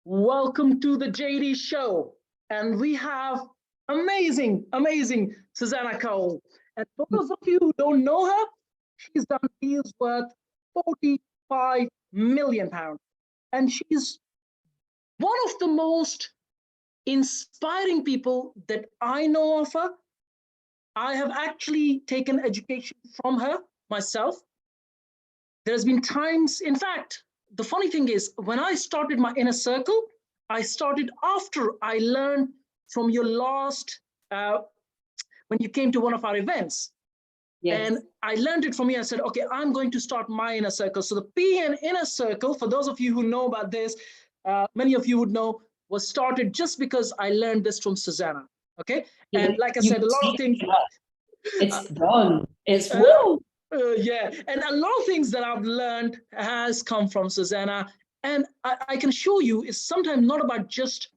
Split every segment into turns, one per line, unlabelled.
Welcome to the JD Show. And we have amazing Susannah Cole. And for those of you who don't know her, she's done deals worth 45 million pounds. And she's one of the most inspiring people that I know of her. I have actually taken education from her myself. There's been times, in fact, the funny thing is, when I started my inner circle, I started after I learned from your last, when you came to one of our events.
Yes.
And I learned it from you. I said, okay, I'm going to start my inner circle. So the PN inner circle, for those of you who know about this, many of you would know, was started just because I learned this from Susannah. Okay. And like I said, a lot of things.
It's done. It's woo.
Yeah, and a lot of things that I've learned has come from Susannah, and I can assure you, it's sometimes not about just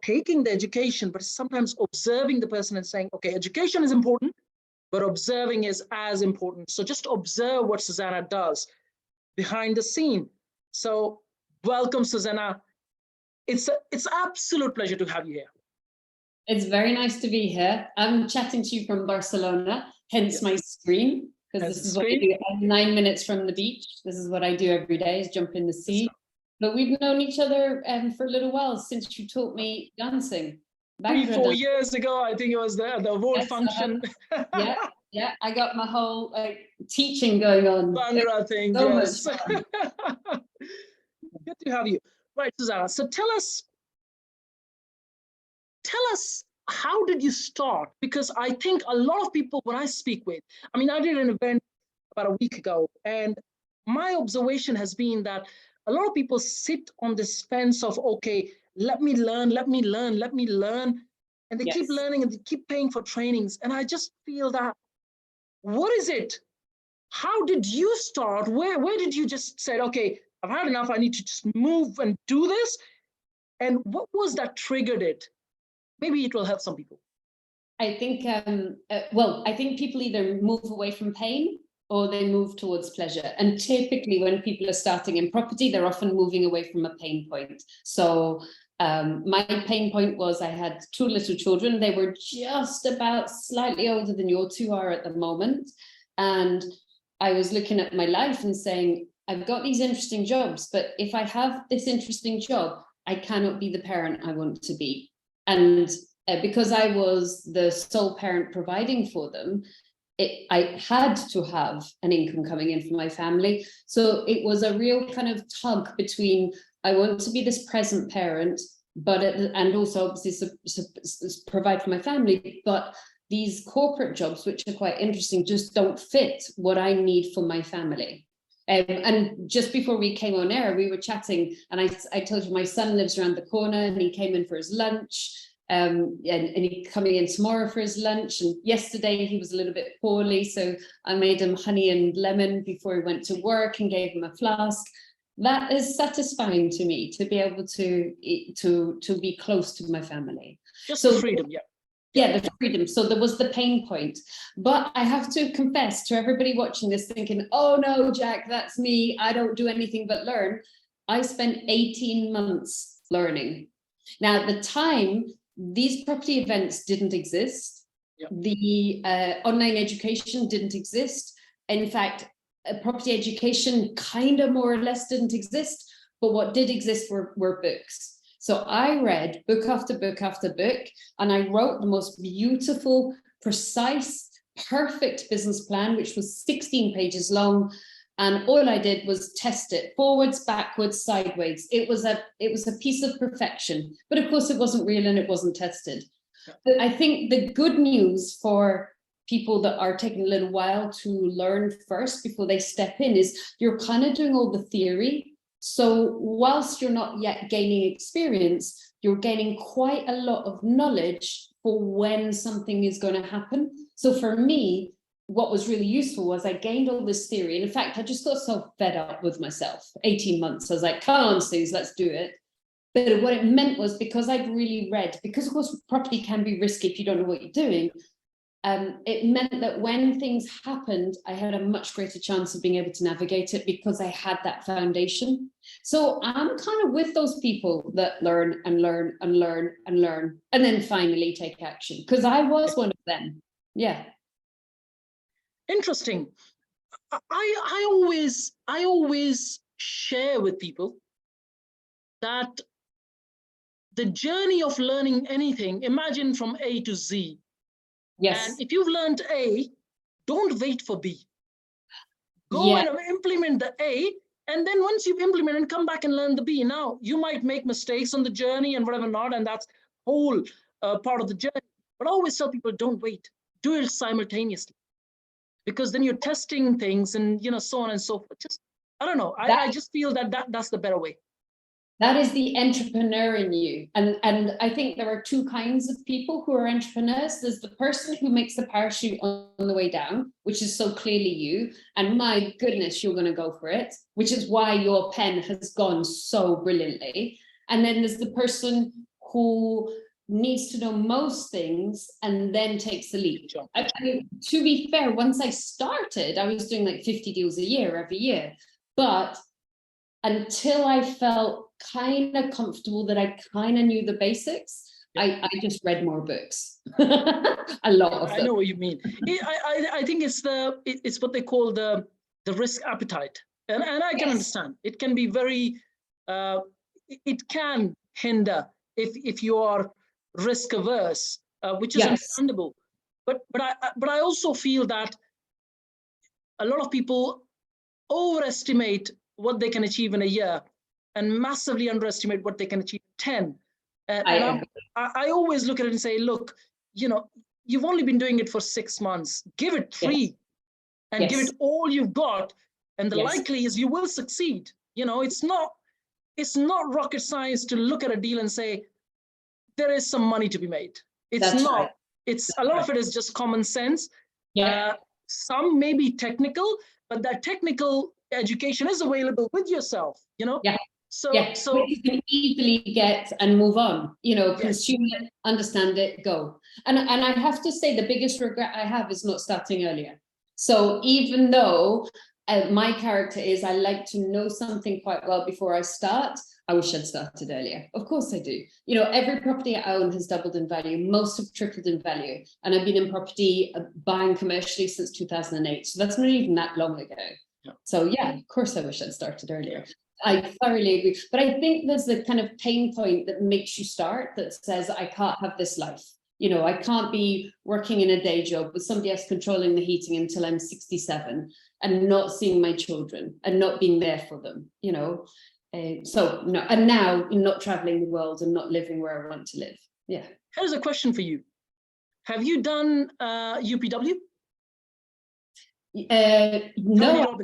taking the education, but sometimes observing the person and saying, okay, education is important, but observing is as important. So just observe what Susannah does behind the scene. So welcome, Susannah. It's absolute pleasure to have you here.
It's very nice to be here. I'm chatting to you from Barcelona, hence my screen, because this is what I do. I'm 9 minutes from the beach. This is what I do every day, is jump in the sea. But we've known each other for a little while, since you taught me dancing.
3-4 years ago, I think it was the award function.
Yeah, I got my whole teaching going on.
Bhangra thing,
so
yes.
much fun.
Good to have you. Right, Susannah, so tell us, how did you start? Because I think a lot of people, when I speak with, I mean, I did an event about a week ago, and my observation has been that a lot of people sit on this fence of, okay, let me learn, and they keep learning and they keep paying for trainings. And I just feel that, what is it? How did you start? Where did you just say, okay, I've had enough, I need to just move and do this? And what was that triggered it? Maybe it will help some people.
I think, I think people either move away from pain or they move towards pleasure. And typically when people are starting in property, they're often moving away from a pain point. So my pain point was I had 2 little children. They were just about slightly older than your 2 are at the moment. And I was looking at my life and saying, I've got these interesting jobs, but if I have this interesting job, I cannot be the parent I want to be. And because I was the sole parent providing for them, I had to have an income coming in from my family. So it was a real kind of tug between, I want to be this present parent, but and also obviously provide for my family, but these corporate jobs, which are quite interesting, just don't fit what I need for my family. And just before we came on air, we were chatting, and I told you my son lives around the corner, and he came in for his lunch, and he's coming in tomorrow for his lunch. And yesterday he was a little bit poorly, so I made him honey and lemon before he went to work and gave him a flask. That is satisfying to me, to be able to be close to my family.
Just the freedom, yeah.
Yeah, the freedom. So there was the pain point. But I have to confess to everybody watching this thinking, oh no, Jack, that's me. I don't do anything but learn. I spent 18 months learning. Now, at the time, these property events didn't exist. Yep. The online education didn't exist. In fact, property education kind of more or less didn't exist. But what did exist were books. So I read book after book after book, and I wrote the most beautiful, precise, perfect business plan, which was 16 pages long. And all I did was test it forwards, backwards, sideways. It was a piece of perfection, but of course it wasn't real and it wasn't tested. But I think the good news for people that are taking a little while to learn first before they step in is you're kind of doing all the theory. So whilst you're not yet gaining experience, you're gaining quite a lot of knowledge for when something is going to happen. So for me, what was really useful was I gained all this theory. And in fact, I just got so fed up with myself. 18 months, I was like, come on, Suze, let's do it. But what it meant was, because I'd really read, because of course property can be risky if you don't know what you're doing, it meant that when things happened, I had a much greater chance of being able to navigate it because I had that foundation. So I'm kind of with those people that learn and learn and learn and learn, and then finally take action, because I was one of them. Yeah.
Interesting. I always share with people that the journey of learning anything, imagine from A to Z.
Yes.
And if you've learned A, don't wait for B. Go and implement the A, and then once you've implemented, come back and learn the B. Now, you might make mistakes on the journey and whatever not, and that's whole part of the journey. But I always tell people, don't wait. Do it simultaneously. Because then you're testing things and, so on and so forth. Just, I don't know. I just feel that's the better way.
That is the entrepreneur in you. And I think there are two kinds of people who are entrepreneurs. There's the person who makes the parachute on the way down, which is so clearly you. And my goodness, you're going to go for it, which is why your pen has gone so brilliantly. And then there's the person who needs to know most things and then takes the leap. I mean, to be fair, once I started, I was doing like 50 deals a year every year. But until I felt kind of comfortable that I kind of knew the basics, I just read more books. A lot of them. I
know what you mean. I think it's what they call the risk appetite. And I can understand. It can be very, it can hinder if you are risk averse, which is understandable. But I also feel that a lot of people overestimate what they can achieve in a year and massively underestimate what they can achieve in 10. I always look at it and say, look, you've only been doing it for 6 months. Give it 3 and give it all you've got. And the likely is you will succeed. It's not rocket science to look at a deal and say, there is some money to be made. It's not. Right. It's a lot of it is just common sense. Some may be technical, but that technical education is available with yourself, So
you can easily get and move on, consume it, understand it, go. And I have to say the biggest regret I have is not starting earlier. So even though my character is I like to know something quite well before I start, I wish I'd started earlier. Of course I do. Every property I own has doubled in value. Most have tripled in value. And I've been in property buying commercially since 2008. So that's not even that long ago. So of course I wish I'd started earlier. I thoroughly agree. But I think there's the kind of pain point that makes you start that says, I can't have this life. I can't be working in a day job with somebody else controlling the heating until I'm 67 and not seeing my children and not being there for them, so no, and now not traveling the world and not living where I want to live.
Here's a question for you. Have you done UPW?
No.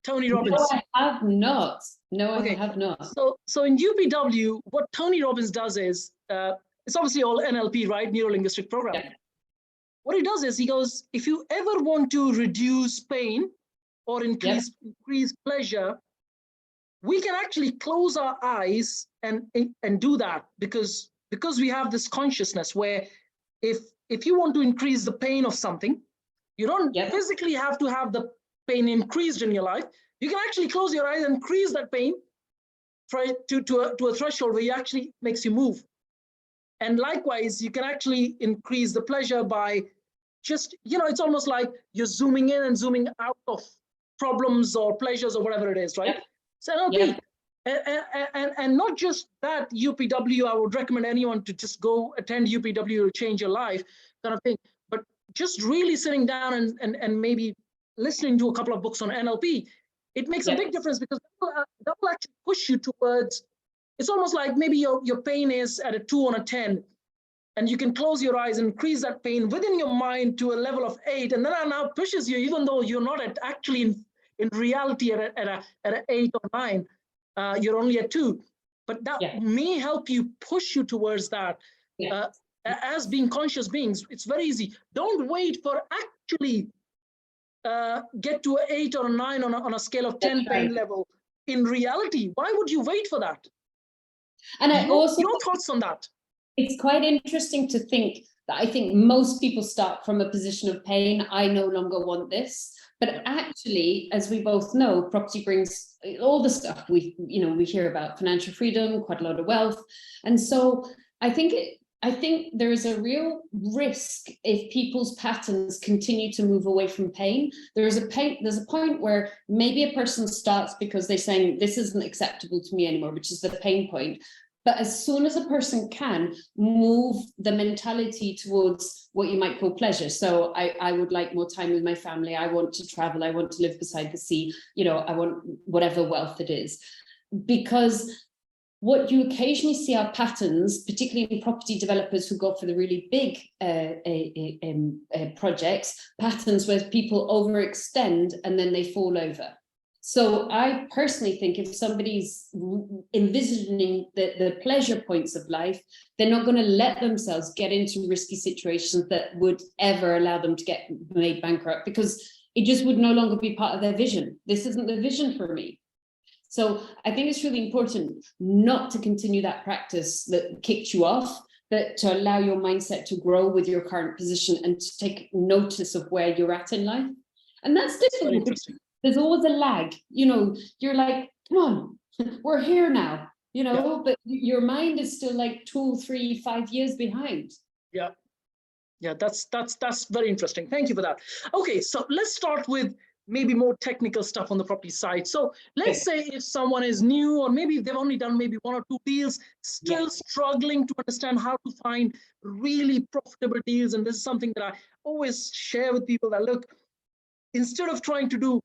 Tony Robbins.
No, I have not. No, okay. I have not.
So in UPW, what Tony Robbins does is, it's obviously all NLP, right? Neuro-linguistic programming. What he does is he goes, if you ever want to reduce pain or increase pleasure, we can actually close our eyes and do that because we have this consciousness where if you want to increase the pain of something, you don't physically have to have the pain increased in your life. You can actually close your eyes and increase that pain to a threshold where it actually makes you move. And likewise, you can actually increase the pleasure by just, it's almost like you're zooming in and zooming out of problems or pleasures or whatever it is, right? So NLP. And not just that, UPW, I would recommend anyone to just go attend UPW to change your life kind of thing, but just really sitting down and maybe listening to a couple of books on NLP, it makes a big difference because that will actually push you towards, it's almost like maybe your pain is at a 2 on a 10, and you can close your eyes and increase that pain within your mind to a level of 8, and then that now pushes you, even though you're not actually in reality at an 8 or 9, you're only at 2, but that may help you push you towards that. As being conscious beings, it's very easy. Don't wait for actually get to an 8 or a 9 on a scale of 10 pain level. In reality, why would you wait for that?
And I also
your thoughts on that.
It's quite interesting to think that I think most people start from a position of pain. I no longer want this. But actually, as we both know, property brings all the stuff we hear about: financial freedom, quite a lot of wealth. And so I think there is a real risk if people's patterns continue to move away from pain. There's a point where maybe a person starts because they're saying this isn't acceptable to me anymore, which is the pain point. But as soon as a person can move the mentality towards what you might call pleasure. So I would like more time with my family. I want to travel. I want to live beside the sea. I want whatever wealth it is. Because what you occasionally see are patterns, particularly in property developers who go for the really big projects, patterns where people overextend and then they fall over. So I personally think if somebody's envisioning the pleasure points of life, they're not going to let themselves get into risky situations that would ever allow them to get made bankrupt, because it just would no longer be part of their vision. This isn't the vision for me. So I think it's really important not to continue that practice that kicked you off, but to allow your mindset to grow with your current position and to take notice of where you're at in life. And that's difficult. There's always a lag. You're like, come on, we're here now, but your mind is still like 2, 3, 5 years behind.
Yeah, that's very interesting. Thank you for that. Okay, so let's start with maybe more technical stuff on the property side. So let's say if someone is new, or maybe they've only done maybe 1 or 2 deals, still struggling to understand how to find really profitable deals. And this is something that I always share with people, that look, instead of trying to do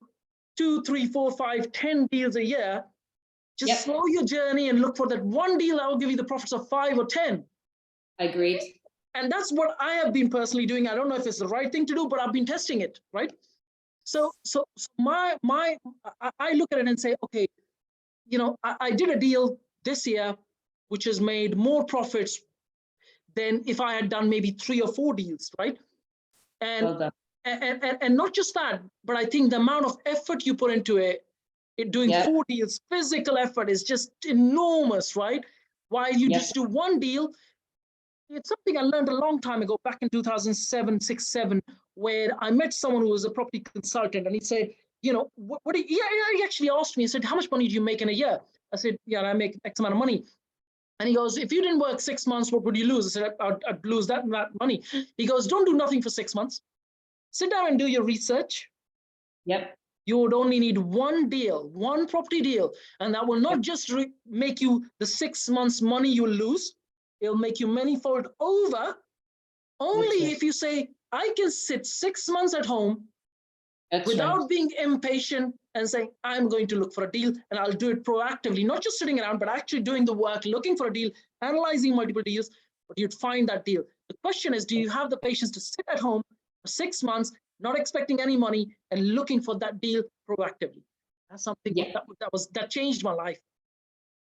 2, 3, 4, 5, 10 deals a year, just slow your journey and look for that one deal that will give you the profits of 5 or 10.
Agreed.
And that's what I have been personally doing. I don't know if it's the right thing to do, but I've been testing it, right? So I look at it and say, okay, I did a deal this year which has made more profits than if I had done maybe 3 or 4 deals, right? And not just that, but I think the amount of effort you put into it doing 4 deals, physical effort is just enormous, right? While you just do 1 deal, it's something I learned a long time ago, back in 2007, 6, 7, where I met someone who was a property consultant, and he said, he actually asked me, he said, how much money do you make in a year? I said, I make X amount of money. And he goes, if you didn't work 6 months, what would you lose? I said, I'd lose that money. He goes, don't do nothing for 6 months. Sit down and do your research. You would only need 1 deal, 1 property deal. And that will not just make you the 6 months money you'll lose. It'll make you manyfold over. Only if you say, I can sit 6 months at home without being impatient and saying, I'm going to look for a deal, and I'll do it proactively, not just sitting around, but actually doing the work, looking for a deal, analyzing multiple deals, but you'd find that deal. The question is, do you have the patience to sit at home for 6 months, not expecting any money, and looking for that deal proactively? That's something that changed my life.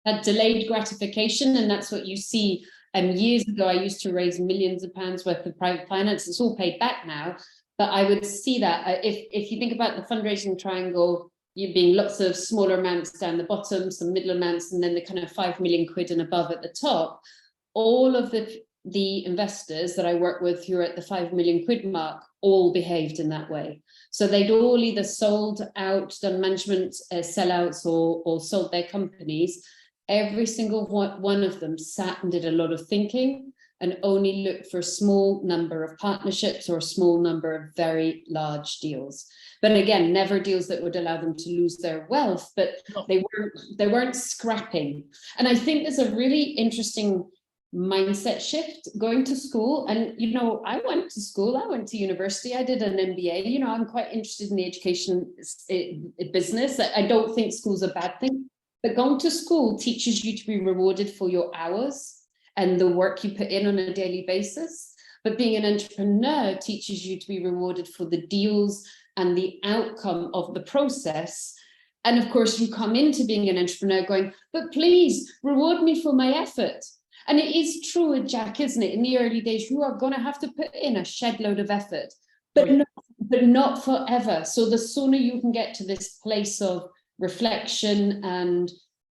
That delayed gratification, and that's what you see. Years ago, I used to raise millions of pounds worth of private finance. It's all paid back now, but I would see that if you think about the fundraising triangle, you being lots of smaller amounts down the bottom, some middle amounts, and then the kind of 5 million quid and above at the top. All of the investors that I work with who are at the 5 million quid mark all behaved in that way. So they'd all either sold out, done management sellouts, or sold their companies. Every single one of them sat and did a lot of thinking and only looked for a small number of partnerships or a small number of very large deals. But again, never deals that would allow them to lose their wealth, but they weren't scrapping. And I think there's a really interesting mindset shift going to school. And, I went to school, I went to university, I did an MBA, I'm quite interested in the education business. I don't think school's a bad thing. But going to school teaches you to be rewarded for your hours and the work you put in on a daily basis. But being an entrepreneur teaches you to be rewarded for the deals and the outcome of the process. And of course, you come into being an entrepreneur going, but please reward me for my effort. And it is true, Jack, isn't it? In the early days, you are going to have to put in a shed load of effort, but not forever. So the sooner you can get to this place of reflection and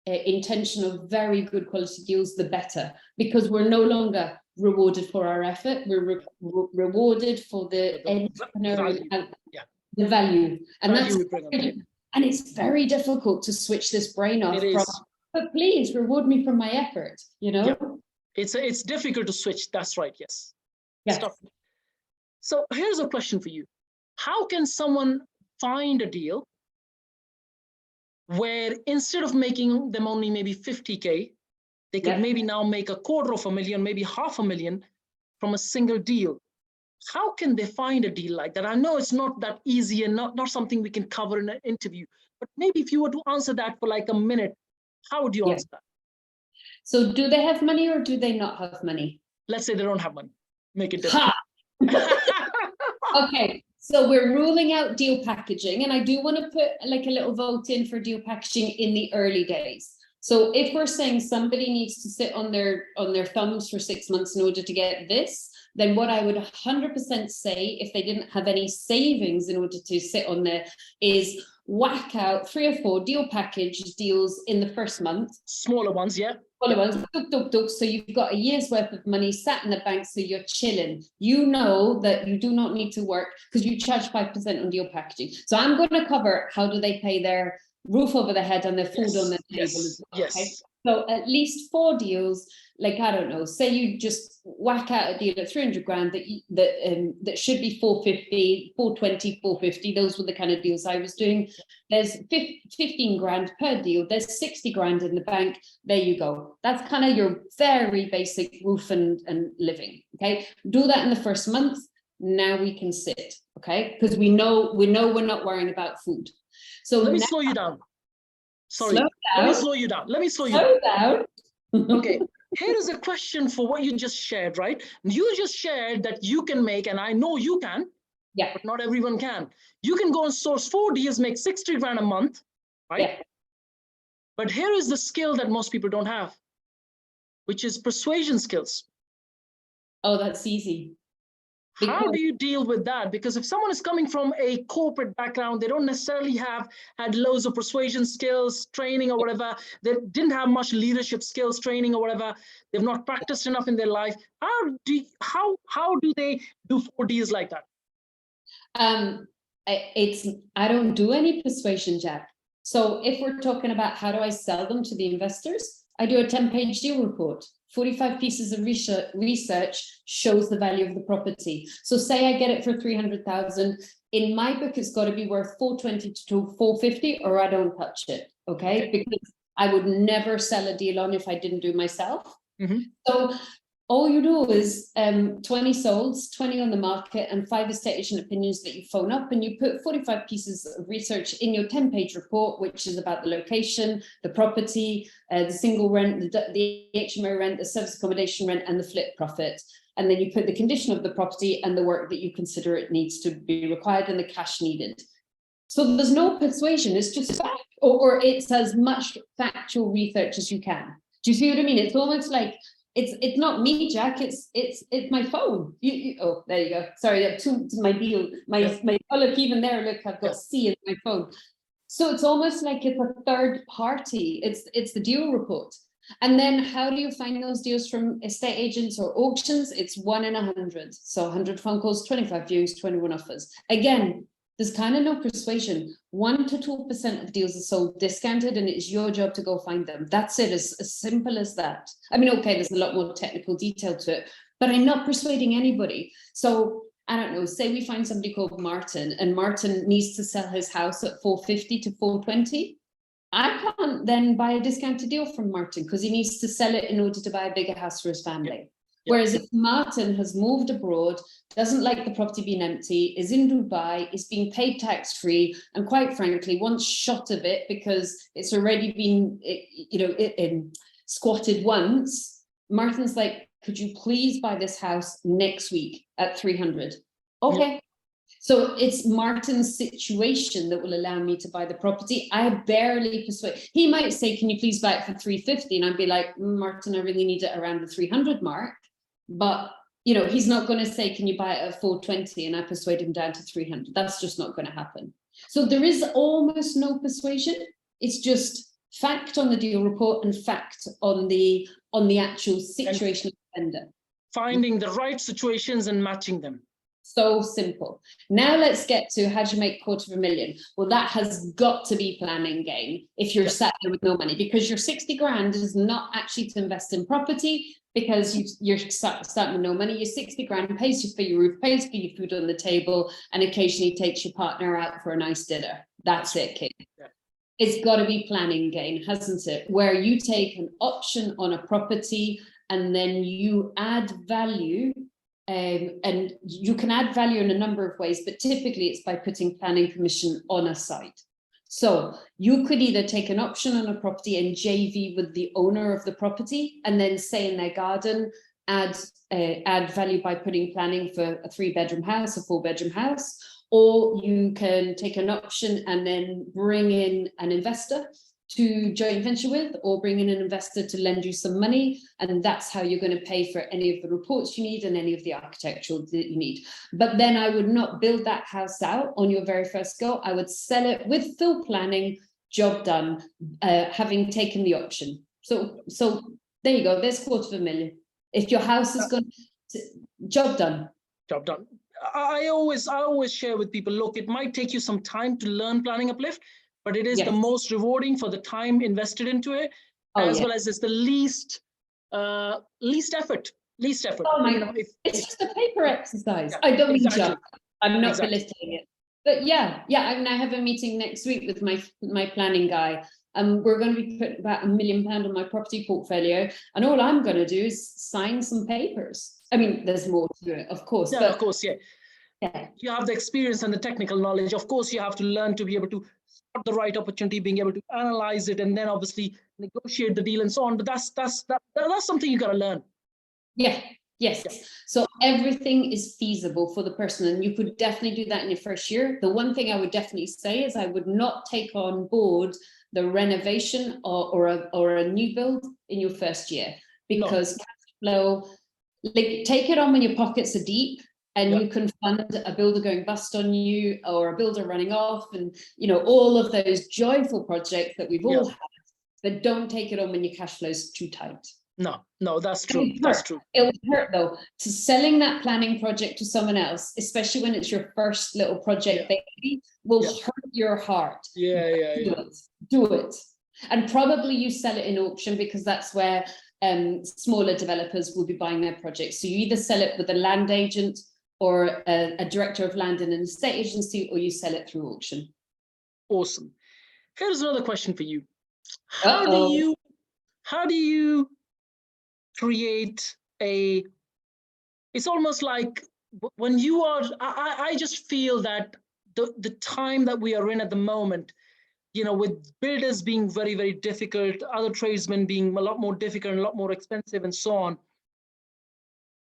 intention of very good quality deals, the better, because we're no longer rewarded for our effort. We're rewarded for the entrepreneurial the value, and and it's very difficult to switch this brain off. But please reward me for my effort. You know,
it's difficult to switch. That's right. Yes.
Yes.
So here's a question for you: how can someone find a deal where instead of making them only maybe 50K, they could maybe now make $250,000, maybe $500,000 from a single deal? How can they find a deal like that? I know it's not that easy and not something we can cover in an interview, but maybe if you were to answer that for like a minute, how would you answer that?
So do they have money or do they not have money?
Let's say they don't have money. Make it different.
Okay, so we're ruling out deal packaging, and I do want to put like a little vote in for deal packaging in the early days. So if we're saying somebody needs to sit on their thumbs for 6 months in order to get this, then what I would 100% say, if they didn't have any savings in order to sit on there, is whack out 3 or 4 deal package deals in the first month.
Smaller ones,
Smaller ones. So you've got a year's worth of money sat in the bank, so you're chilling. You know that you do not need to work because you charge 5% on deal packaging. So I'm going to cover how do they pay their roof over their head and their food on their table as well. Okay? So at least 4 deals, like, I don't know, say you just whack out a deal at 300 grand that should be 450, 420, 450. Those were the kind of deals I was doing. There's 15 grand per deal. There's 60 grand in the bank. There you go. That's kind of your very basic roof and living. Okay. Do that in the first month. Now we can sit. Okay. Because we know we're not worrying about food. So
let me slow you down. Sorry. Let me slow you down.
Slow down.
Okay. Here is a question for what you just shared, right? You just shared that you can make, and I know you can, but not everyone can. You can go and source 4 deals, make 60 grand a month, right?
Yeah.
But here is the skill that most people don't have, which is persuasion skills.
Oh, that's easy.
How do you deal with that? Because if someone is coming from a corporate background, they don't necessarily have had loads of persuasion skills, training or whatever. They didn't have much leadership skills, training or whatever. They've not practiced enough in their life. How do they do 4 deals like that?
I don't do any persuasion, Jack. So if we're talking about how do I sell them to the investors, I do a 10-page deal report. 45 pieces of research shows the value of the property. So say I get it for 300,000. In my book, it's got to be worth 420 to 450, or I don't touch it. Okay, because I would never sell a deal on if I didn't do myself. So all you do is 20 solds, 20 on the market, and 5 estate agent opinions that you phone up, and you put 45 pieces of research in your 10-page report, which is about the location, the property, the single rent, the HMO rent, the service accommodation rent, and the flip profit. And then you put the condition of the property and the work that you consider it needs to be required and the cash needed. So there's no persuasion, it's just fact, or it's as much factual research as you can. Do you see what I mean? It's almost like, it's not me, Jack. It's my phone. Oh, there you go. Sorry, to my deal. My look, even there. Look, I've got C in my phone. So it's almost like it's a third party. It's the deal report. And then how do you find those deals from estate agents or auctions? It's 1 in 100. So 100 phone calls, 25 views, 21 offers. Again, there's kind of no persuasion. 1 to 2% of deals are sold discounted, and it's your job to go find them. That's it, as simple as that. I mean, okay, there's a lot more technical detail to it, but I'm not persuading anybody. So I don't know, say we find somebody called Martin, and Martin needs to sell his house at 450 to 420. I can't then buy a discounted deal from Martin because he needs to sell it in order to buy a bigger house for his family. Whereas if Martin has moved abroad, doesn't like the property being empty, is in Dubai, is being paid tax-free, and quite frankly, wants shot of it because it's already been, squatted once, Martin's like, could you please buy this house next week at 300? Okay. Yeah. So it's Martin's situation that will allow me to buy the property. I barely persuade. He might say, can you please buy it for 350? And I'd be like, Martin, I really need it around the 300 mark. But, he's not going to say, can you buy it at 420? And I persuade him down to 300. That's just not going to happen. So there is almost no persuasion. It's just fact on the deal report and fact on the actual situation of the vendor.
Finding the right situations and matching them.
So simple. Now let's get to how do you make £250,000? Well, that has got to be planning game if you're sat there with no money, because your 60 grand is not actually to invest in property, because you're starting with no money. Your 60 grand pays you for your roof, pays for your food on the table, and occasionally takes your partner out for a nice dinner. That's it, kid. Yeah. It's got to be planning game, hasn't it? Where you take an option on a property and then you add value. And you can add value in a number of ways, but typically it's by putting planning permission on a site. So you could either take an option on a property and JV with the owner of the property, and then say in their garden, add value by putting planning for a 3-bedroom house, a 4-bedroom house, or you can take an option and then bring in an investor to joint venture with, or bring in an investor to lend you some money, and that's how you're going to pay for any of the reports you need and any of the architectural that you need. But then I would not build that house out on your very first go. I would sell it with full planning, job done, having taken the option. So there you go, there's £250,000. If your house is going to, job done.
Job done. I always share with people, look, it might take you some time to learn planning uplift, but it is the most rewarding for the time invested into it, as well as it's the least effort.
Oh my God, it's just a paper exercise. I don't mean job. I'm not belittling it. But yeah, I mean, I have a meeting next week with my planning guy. We're going to be putting about £1 million on my property portfolio, and all I'm going to do is sign some papers. I mean, there's more to it, of course.
Yeah, of course, yeah. You have the experience and the technical knowledge. Of course, you have to learn to be able to spot the right opportunity, being able to analyze it, and then obviously negotiate the deal and so on. But that's something you got to learn.
Yeah. Yes. So everything is feasible for the person, and you could definitely do that in your first year. The one thing I would definitely say is I would not take on board the renovation or a new build in your first year, because cash flow, like, take it on when your pockets are deep and you can fund a builder going bust on you, or a builder running off, and all of those joyful projects that we've all had. But don't take it on when your cash flow is too tight.
No, that's true. That's true.
It would hurt though, to selling that planning project to someone else, especially when it's your first little project baby, will hurt your heart. Do it. And probably you sell it in auction, because that's where smaller developers will be buying their projects. So you either sell it with a land agent or a director of land in an estate agency, or you sell it through auction. Awesome.
Here's another question for you. How do you create it's almost like when you are, I just feel that the time that we are in at the moment, with builders being very, very difficult, other tradesmen being a lot more difficult and a lot more expensive and so on,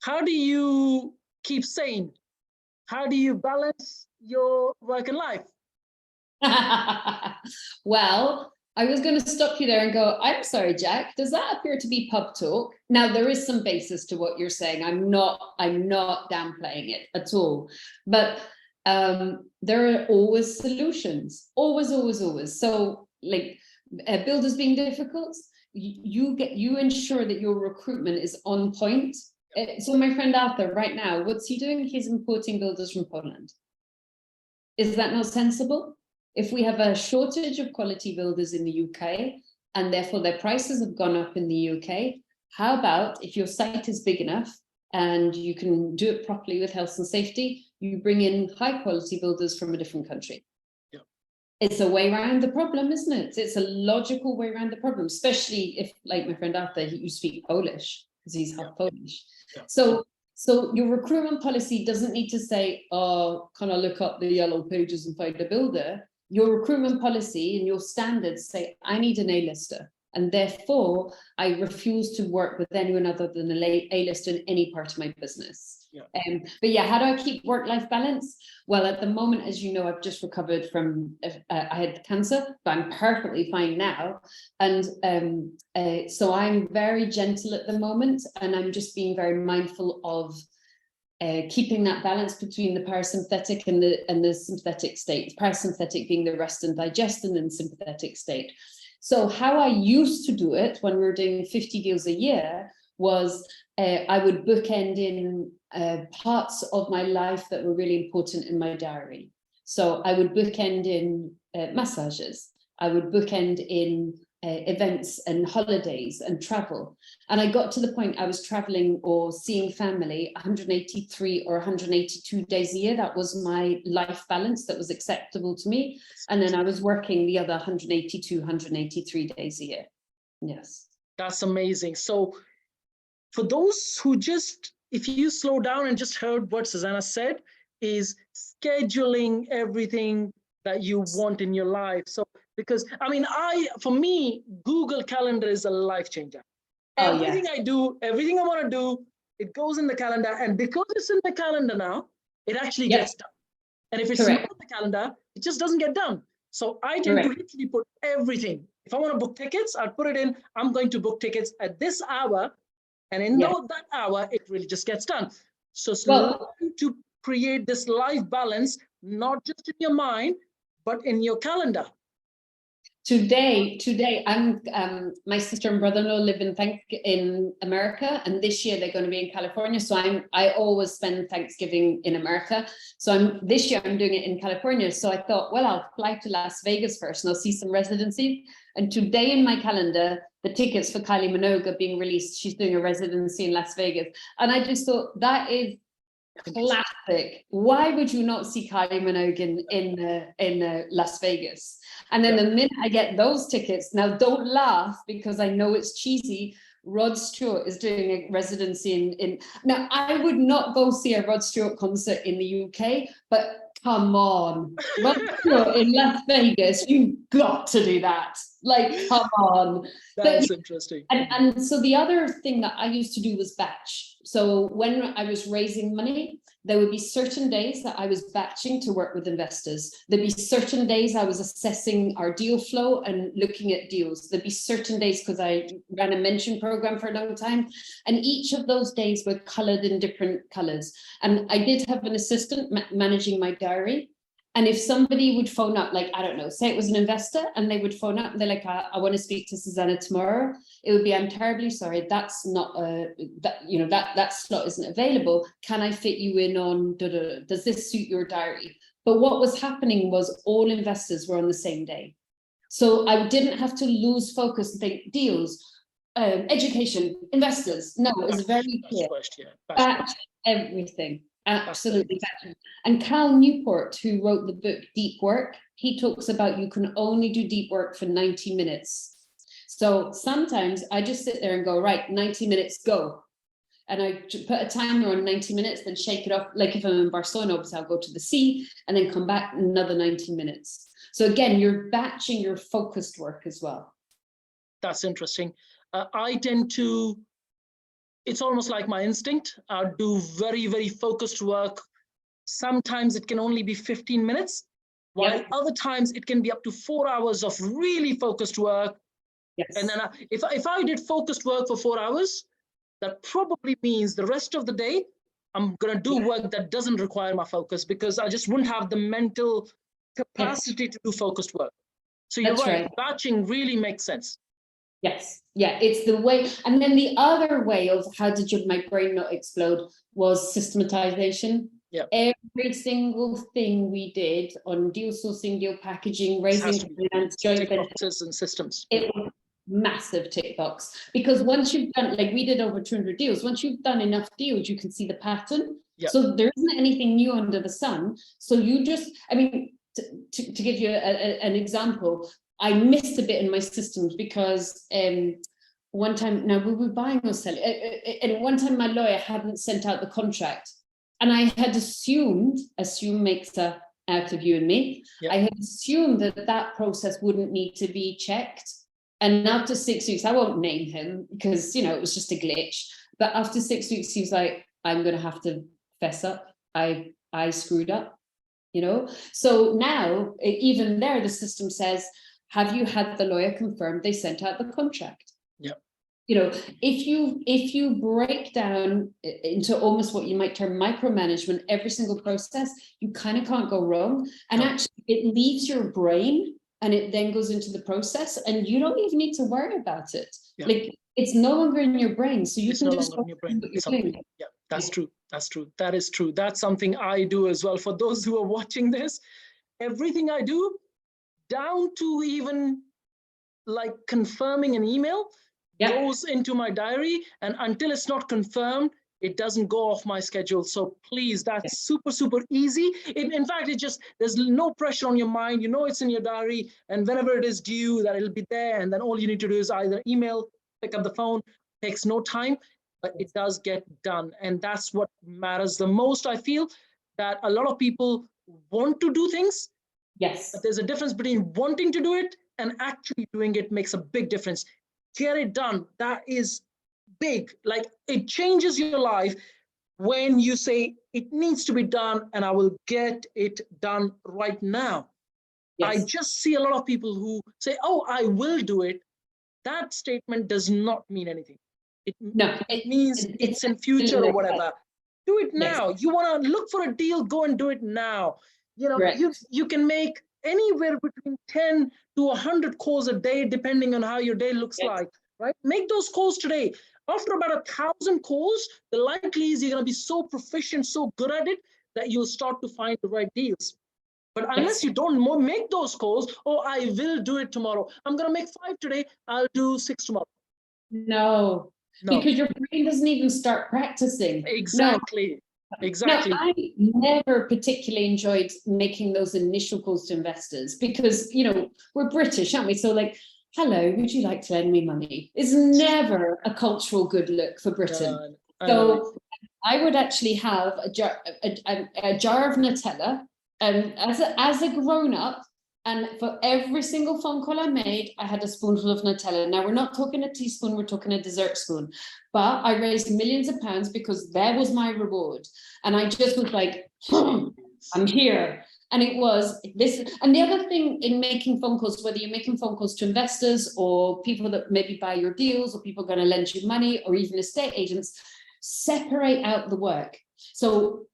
how do you keep sane? How do you balance your work and life?
Well, I was going to stop you there and go, I'm sorry, Jack, does that appear to be pub talk? Now, there is some basis to what you're saying. I'm not downplaying it at all. But there are always solutions, always. So like builders being difficult, you ensure that your recruitment is on point. So my friend Arthur right now, what's he doing? He's importing builders from Poland. Is that not sensible? If we have a shortage of quality builders in the UK, and therefore their prices have gone up in the UK, how about if your site is big enough and you can do it properly with health and safety, you bring in high quality builders from a different country? Yeah. It's a way around the problem, isn't it? It's a logical way around the problem, especially if, like my friend Arthur, you speak Polish, because he's half Polish. Yeah. So your recruitment policy doesn't need to say, oh, can I look up the yellow pages and find a builder? Your recruitment policy and your standards say, I need an A-lister, and therefore I refuse to work with anyone other than an A-lister in any part of my business. Yeah. But yeah, how do I keep work-life balance? Well, at the moment, as you know, I've just recovered from, I had cancer, but I'm perfectly fine now. And so I'm very gentle at the moment, and I'm just being very mindful of keeping that balance between the parasympathetic and the sympathetic state. Parasympathetic being the rest and digest, and then sympathetic state. So how I used to do it when we were doing 50 deals a year was I would bookend in parts of my life that were really important in my diary. So I would bookend in massages. I would bookend in events and holidays and travel. And I got to the point I was traveling or seeing family 183 or 182 days a year. That was my life balance that was acceptable to me. And then I was working the other 182, 183 days a year. Yes.
That's amazing. So for those who just, if you slow down and just heard what Susannah said, is scheduling everything that you want in your life. So, because I mean, for me, Google Calendar is a life changer.
Oh,
Everything
yes.
I do, everything I want to do, it goes in the calendar. And because it's in the calendar now, it actually
Yep.
gets done. And if it's
Correct.
not in the calendar, it just doesn't get done. So I tend to
Correct.
literally put everything. If I want to book tickets, I'll put it in, I'm going to book tickets at this hour. And in
Yeah.
that hour, it really just gets done. So
Well,
learn to create this life balance, not just in your mind, but in your calendar.
Today, I'm my sister and brother-in-law live in America, and this year they're going to be in California. So I always spend Thanksgiving in America. So this year I'm doing it in California. So I thought, well, I'll fly to Las Vegas first, and I'll see some residencies. And today in my calendar, the tickets for Kylie Minogue are being released. She's doing a residency in Las Vegas, and I just thought that is classic. Why would you not see Kylie Minogue in Las Vegas? And then the minute I get those tickets, now don't laugh because I know it's cheesy. Rod Stewart is doing a residency in now I would not go see a Rod Stewart concert in the UK, but come on, Rod Stewart in Las Vegas, you've got to do that. Like, come on.
That's interesting.
And so the other thing that I used to do was batch. So when I was raising money, there would be certain days that I was batching to work with investors. There'd be certain days I was assessing our deal flow and looking at deals. There'd be certain days, because I ran a mention program for a long time, and each of those days were colored in different colors. And I did have an assistant managing my diary. And if somebody would phone up, like, I don't know, say it was an investor, and they would phone up and they're like, I want to speak to Susannah tomorrow. It would be, I'm terribly sorry, that's not that slot isn't available. Can I fit you in on, does this suit your diary? But what was happening was all investors were on the same day. So I didn't have to lose focus and think deals, education, investors. No, it was very clear. Batch everything. Absolutely. And Cal Newport, who wrote the book Deep Work, he talks about you can only do deep work for 90 minutes. So sometimes I just sit there and go, right, 90 minutes, go. And I put a timer on 90 minutes, then shake it off. Like if I'm in Barcelona, obviously I'll go to the sea and then come back another 90 minutes. So again, you're batching your focused work as well.
That's interesting. I tend to, it's almost like my instinct. I do very, very focused work. Sometimes it can only be 15 minutes, while other times it can be up to 4 hours of really focused work.
Yes.
And then if I did focused work for 4 hours, that probably means the rest of the day, I'm going to do work that doesn't require my focus, because I just wouldn't have the mental capacity to do focused work. So you're right. Batching really makes sense.
Yes, yeah, it's the way. And then the other way of how did my brain not explode was systematization.
Yeah.
Every single thing we did on deal sourcing, deal packaging, raising finance, joint ventures
and systems.
It was massive tick box, because once you've done, like we did over 200 deals, once you've done enough deals, you can see the pattern.
Yeah.
So there isn't anything new under the sun. So you just, I mean, to give you an example, I missed a bit in my systems because one time, now we were buying or selling, and one time my lawyer hadn't sent out the contract, and I had assume makes a out of you and me. I had assumed that process wouldn't need to be checked. And after 6 weeks, I won't name him because, it was just a glitch. But after 6 weeks, he was like, I'm going to have to fess up. I screwed up, So now, even there, the system says, have you had the lawyer confirm they sent out the contract?
Yeah.
If you break down into almost what you might term micromanagement, every single process, you kind of can't go wrong. And actually, it leaves your brain and it then goes into the process, and you don't even need to worry about it.
Yeah.
Like, it's no longer in your brain, so you
It's
can
no
just
longer in your brain.
what
It's
you're doing.
something. Yeah, that's true. That's true. That is true. That's something I do as well. For those who are watching this, everything I do, down to even like confirming an email,
Yeah.
goes into my diary, and until it's not confirmed, it doesn't go off my schedule. So please, that's super, super easy. In fact, it just, there's no pressure on your mind. You know, it's in your diary, and whenever it is due, that it'll be there. And then all you need to do is either email, pick up the phone, takes no time, but it does get done. And that's what matters the most. I feel that a lot of people want to do things,
Yes.
but there's a difference between wanting to do it and actually doing it. Makes a big difference. Get it done. That is big. Like, it changes your life when you say it needs to be done, and I will get it done right now.
Yes.
I just see a lot of people who say, oh, I will do it. That statement does not mean anything. It means it's in future or whatever. Do it now. Yes. You want to look for a deal, go and do it now. You know, you can make anywhere between 10 to 100 calls a day, depending on how your day looks like, right? Make those calls today. After about 1,000 calls, the likely is you're going to be so proficient, so good at it, that you'll start to find the right deals. But unless you don't make those calls, oh, I will do it tomorrow. I'm going to make 5 today. I'll do 6 tomorrow.
No, because your brain doesn't even start practicing.
Exactly.
No.
Exactly.
Now, I never particularly enjoyed making those initial calls to investors because, you know, we're British, aren't we? So like, hello, would you like to lend me money? Is never a cultural good look for Britain. So I would actually have a jar of Nutella, as a grown-up, and for every single phone call I made, I had a spoonful of Nutella. Now, we're not talking a teaspoon, we're talking a dessert spoon. But I raised millions of pounds because that was my reward. And I just was like, I'm here. And it was this. And the other thing in making phone calls, whether you're making phone calls to investors or people that maybe buy your deals or people going to lend you money or even estate agents, separate out the work. So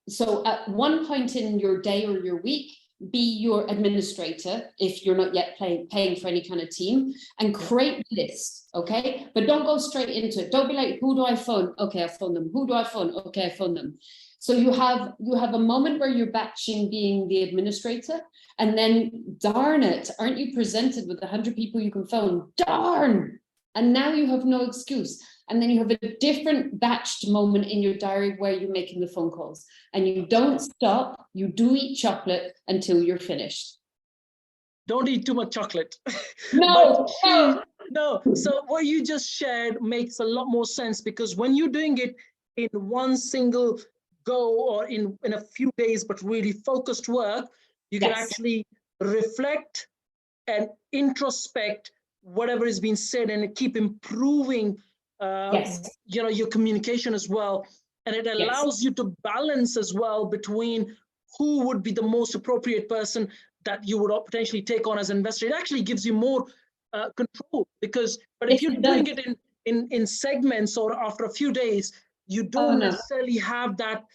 at one point in your day or your week, be your administrator if you're not yet paying for any kind of team, and create a list, okay? But don't go straight into it. Don't be like, who do I phone? Okay, I phone them. Who do I phone? Okay, I phone them. So you have a moment where you're batching being the administrator, and then darn it, aren't you presented with 100 people you can phone? Darn! And now you have no excuse. And then you have a different batched moment in your diary where you're making the phone calls, and you don't stop. You do eat chocolate until you're finished.
Don't eat too much chocolate.
No,
no. So what you just shared makes a lot more sense, because when you're doing it in one single go or in a few days, but really focused work, you can actually reflect and introspect whatever is being said and keep improving you know, your communication as well. And it allows you to balance as well between who would be the most appropriate person that you would potentially take on as an investor. It actually gives you more control, but if you're doing it in segments or after a few days, you don't necessarily have that.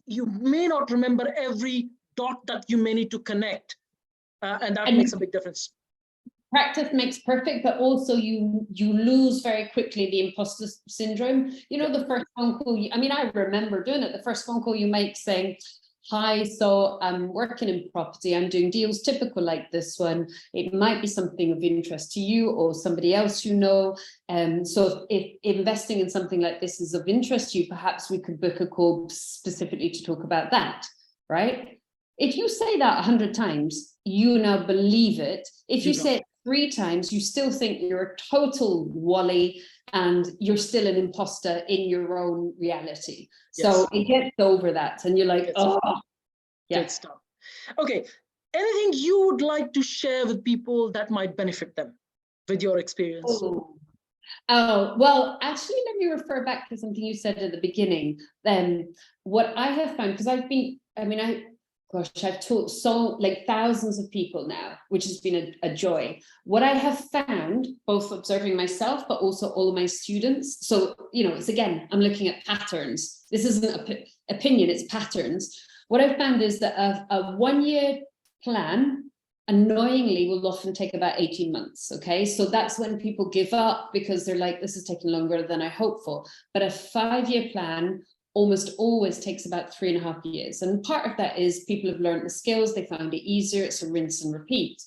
You may not remember every dot that you may need to connect, and that makes a big difference.
Practice makes perfect, but also you lose very quickly the imposter syndrome. You know, the first phone call, I mean, I remember doing it, the first phone call you make saying, hi, so I'm working in property, I'm doing deals typical like this one. It might be something of interest to you or somebody else you know. So if investing in something like this is of interest to you, perhaps we could book a call specifically to talk about that, right? If you say that 100 times, you now believe it. If you say it 3 times, you still think you're a total wally and you're still an imposter in your own reality. So it gets over that and you're like,
Good stuff. Okay, anything you would like to share with people that might benefit them with your experience?
Oh, well, actually, let me refer back to something you said at the beginning. Then what I have found, because I've taught thousands of people now, which has been a joy. What I have found, both observing myself, but also all of my students. So, you know, it's again, I'm looking at patterns. This isn't an opinion, it's patterns. What I've found is that a 1-year plan annoyingly will often take about 18 months. Okay, so that's when people give up because they're like, this is taking longer than I hoped for. But a 5-year plan almost always takes about 3.5 years. And part of that is people have learned the skills, they found it easier, it's a rinse and repeat.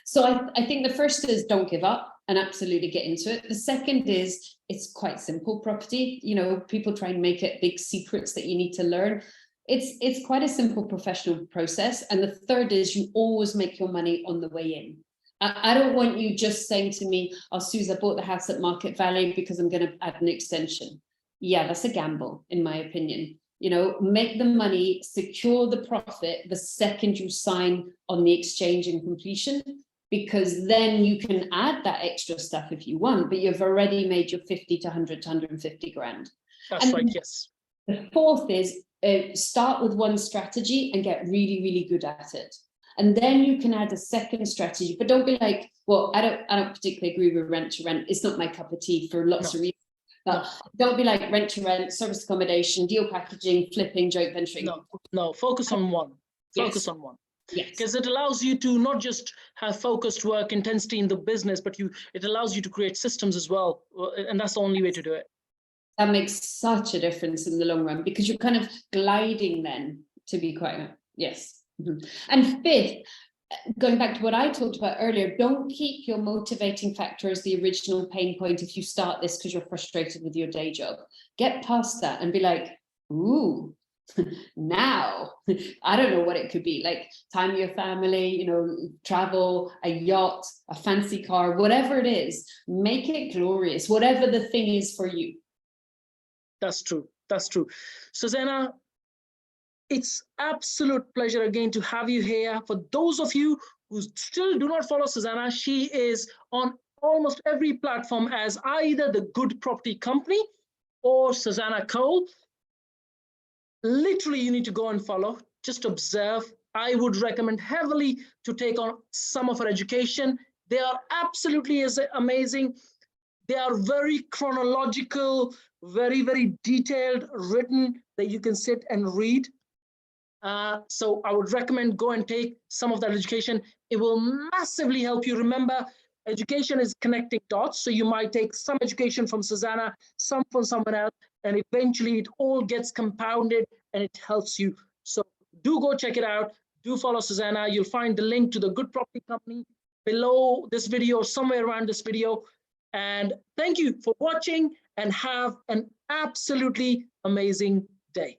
So I think the first is don't give up and absolutely get into it. The second is it's quite simple property. You know, people try and make it big secrets that you need to learn. It's quite a simple professional process. And the third is you always make your money on the way in. I don't want you just saying to me, oh, Suze, I bought the house at market value because I'm going to add an extension. Yeah, that's a gamble, in my opinion. You know, make the money, secure the profit the second you sign on the exchange and completion, because then you can add that extra stuff if you want, but you've already made your 50 to 100 to 150 grand.
That's right, yes.
The fourth is start with one strategy and get really, really good at it. And then you can add a second strategy, but don't be like, well, I don't particularly agree with rent to rent. It's not my cup of tea for lots of reasons. But don't be like rent to rent, service accommodation, deal packaging, flipping, joint venturing.
No, focus on one. Focus on one.
Yes.
Because it allows you to not just have focused work intensity in the business, but it allows you to create systems as well. And that's the only way to do it.
That makes such a difference in the long run, because you're kind of gliding then, to be quite, yes. Mm-hmm. And fifth, going back to what I talked about earlier, don't keep your motivating factor as the original pain point if you start this because you're frustrated with your day job. Get past that and be like, ooh, now, I don't know what it could be, like time with your family, you know, travel, a yacht, a fancy car, whatever it is, make it glorious, whatever the thing is for you.
That's true. That's true. Susannah, it's absolute pleasure again to have you here. For those of you who still do not follow Susannah, she is on almost every platform as either the Good Property Company or Susannah Cole. Literally, you need to go and follow, just observe. I would recommend heavily to take on some of her education. They are absolutely amazing. They are very chronological, very, very detailed, written, that you can sit and read. So I would recommend go and take some of that education. It will massively help you. Remember, education is connecting dots. So you might take some education from Susannah, some from someone else, and eventually it all gets compounded and it helps you. So do go check it out. Do follow Susannah. You'll find the link to the Good Property Company below this video, somewhere around this video. And thank you for watching and have an absolutely amazing day.